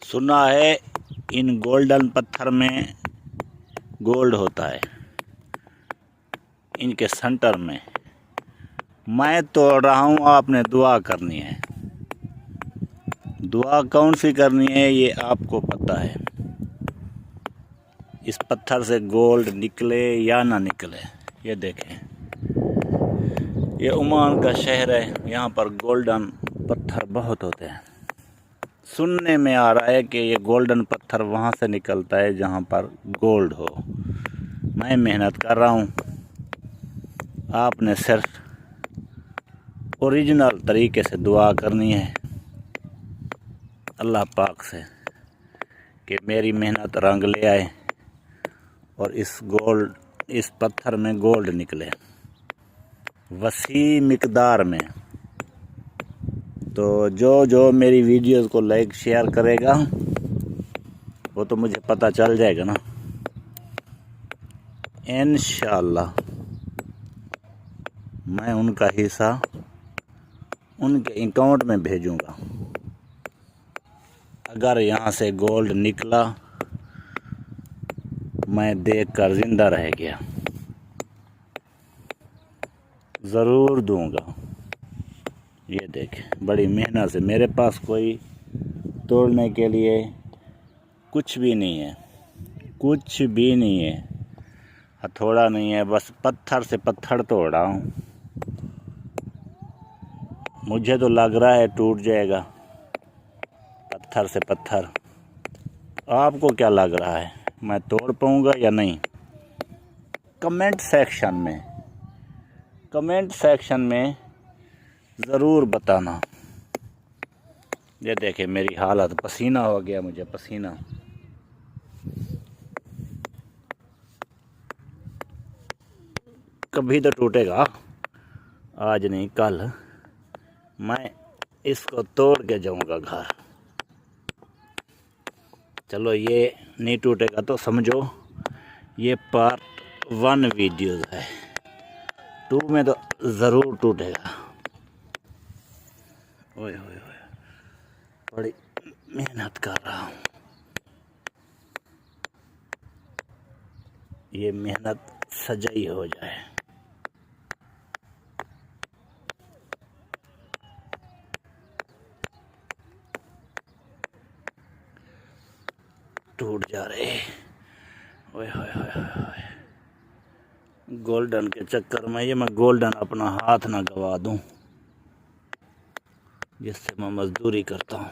सुना है इन गोल्डन पत्थर में गोल्ड होता है, इनके सेंटर में। मैं तोड़ रहा हूँ, आपने दुआ करनी है। दुआ कौन सी करनी है ये आपको पता है। इस पत्थर से गोल्ड निकले या ना निकले। ये देखें, ये ओमान का शहर है, यहाँ पर गोल्डन पत्थर बहुत होते हैं। सुनने में आ रहा है कि ये गोल्डन पत्थर वहाँ से निकलता है जहाँ पर गोल्ड हो। मैं मेहनत कर रहा हूँ, आपने सिर्फ ओरिजिनल तरीके से दुआ करनी है अल्लाह पाक से कि मेरी मेहनत रंग ले आए और इस पत्थर में गोल्ड निकले वसी मिकदार में। तो जो मेरी वीडियोस को लाइक शेयर करेगा वो तो मुझे पता चल जाएगा ना, इंशाअल्लाह मैं उनका हिस्सा उनके अकाउंट में भेजूंगा। अगर यहाँ से गोल्ड निकला मैं देखकर ज़िंदा रह गया, ज़रूर दूंगा। ये देखें, बड़ी मेहनत से, मेरे पास कोई तोड़ने के लिए कुछ भी नहीं है, कुछ भी नहीं है, हथौड़ा नहीं है, बस पत्थर से पत्थर तोड़ रहा हूँ। मुझे तो लग रहा है टूट जाएगा पत्थर से पत्थर। आपको क्या लग रहा है, मैं तोड़ पाऊँगा या नहीं? कमेंट सेक्शन में ज़रूर बताना। ये देखे मेरी हालत, पसीना हो गया मुझे, पसीना। कभी तो टूटेगा, आज नहीं कल मैं इसको तोड़ के जाऊंगा घर। चलो ये नहीं टूटेगा तो समझो ये पार्ट 1 वीडियो है, 2 में तो ज़रूर टूटेगा। ओए ओए ओए, बड़ी मेहनत कर रहा हूँ, ये मेहनत सजाई हो जाए। टूट जा रहे, ओए होए होए होए। गोल्डन के चक्कर में ये मैं गोल्डन अपना हाथ ना गवा दूं जिससे मैं मजदूरी करता हूँ।